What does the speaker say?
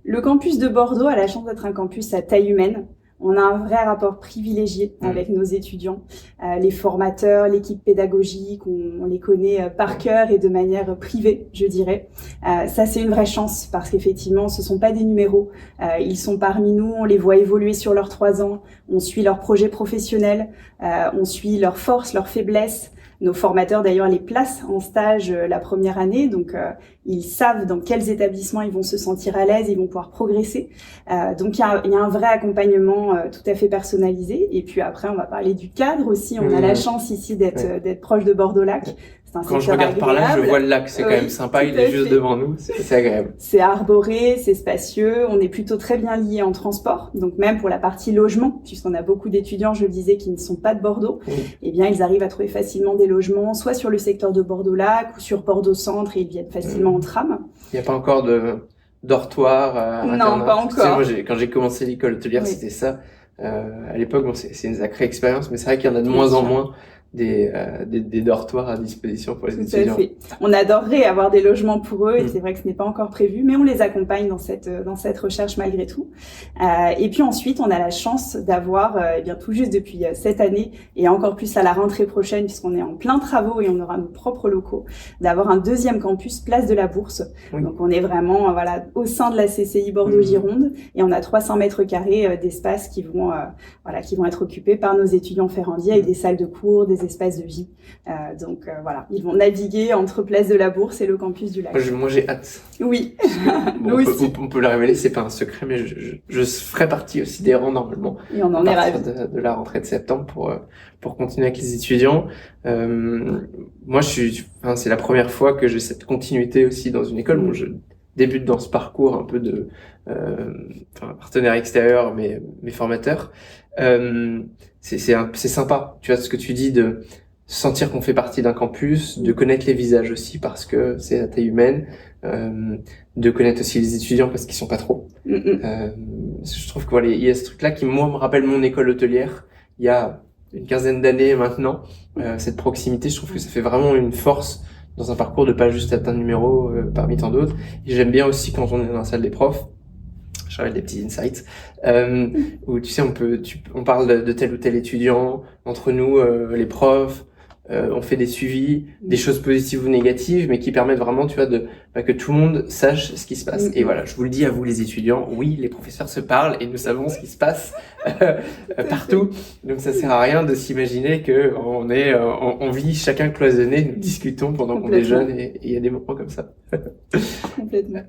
Le campus de Bordeaux a la chance d'être un campus à taille humaine. On a un vrai rapport privilégié avec nos étudiants. Les formateurs, l'équipe pédagogique, on les connaît par cœur et de manière privée, je dirais. Ça, c'est une vraie chance parce qu'effectivement, ce ne sont pas des numéros. Ils sont parmi nous, on les voit évoluer sur leurs 3 ans, on suit leurs projets professionnels, on suit leurs forces, leurs faiblesses. Nos formateurs, d'ailleurs, les placent en stage la première année, donc ils savent dans quels établissements ils vont se sentir à l'aise, ils vont pouvoir progresser. Donc il y a un vrai accompagnement tout à fait personnalisé. Et puis après, on va parler du cadre aussi. On a la chance ici d'être proche de Bordeaux-Lac. Quand je regarde par là, je vois le lac, c'est quand même sympa, il est juste devant nous, c'est agréable. C'est arboré, c'est spacieux, on est plutôt très bien liés en transport, donc même pour la partie logement, puisqu'on a beaucoup d'étudiants, je le disais, qui ne sont pas de Bordeaux, eh bien ils arrivent à trouver facilement des logements, soit sur le secteur de Bordeaux-Lac ou sur Bordeaux-Centre, et ils viennent facilement en tram. Il n'y a pas encore de dortoir Non, pas encore. Tu sais, moi, quand j'ai commencé l'école hôtelière, c'était ça. À l'époque, bon, c'est une sacrée expérience, mais c'est vrai qu'il y en a de moins en moins des dortoirs à disposition pour les étudiants. Tout à fait. On adorerait avoir des logements pour eux et c'est vrai que ce n'est pas encore prévu, mais on les accompagne dans cette recherche malgré tout. Et puis ensuite, on a la chance d'avoir, eh bien tout juste depuis cette année et encore plus à la rentrée prochaine, puisqu'on est en plein travaux et on aura nos propres locaux, d'avoir un deuxième campus place de la Bourse. Donc on est vraiment voilà au sein de la CCI Bordeaux-Gironde et on a 300 mètres carrés d'espace qui vont être occupés par nos étudiants ferrandiers avec des salles de cours, des espaces de vie. Donc voilà, ils vont naviguer entre Place de la Bourse et le campus du lac. Moi j'ai hâte. Oui, bon, on peut le révéler, c'est pas un secret, mais je ferai partie aussi des rangs normalement. Et on en est ravis. De la rentrée de septembre pour continuer avec les étudiants. Moi c'est la première fois que j'ai cette continuité aussi dans une école. Bon, je débute dans ce parcours un peu de partenaire extérieur, mes formateurs. C'est sympa, tu vois ce que tu dis, de sentir qu'on fait partie d'un campus, de connaître les visages aussi parce que c'est la taille humaine, de connaître aussi les étudiants parce qu'ils sont pas trop. Je trouve que voilà, il y a ce truc-là qui moi me rappelle mon école hôtelière il y a une quinzaine d'années maintenant. Cette proximité, je trouve que ça fait vraiment une force dans un parcours de pas juste être un numéro parmi tant d'autres. Et j'aime bien aussi quand on est dans la salle des profs, je révèle des petits insights, où tu sais on parle de tel ou tel étudiant entre nous, les profs, on fait des suivis, des choses positives ou négatives, mais qui permettent vraiment, tu vois, que tout le monde sache ce qui se passe. Et voilà, je vous le dis à vous les étudiants, oui, les professeurs se parlent et nous savons ce qui se passe partout. Donc ça sert à rien de s'imaginer que on vit chacun cloisonné, nous discutons pendant qu'on déjeune et il y a des moments comme ça. Complètement.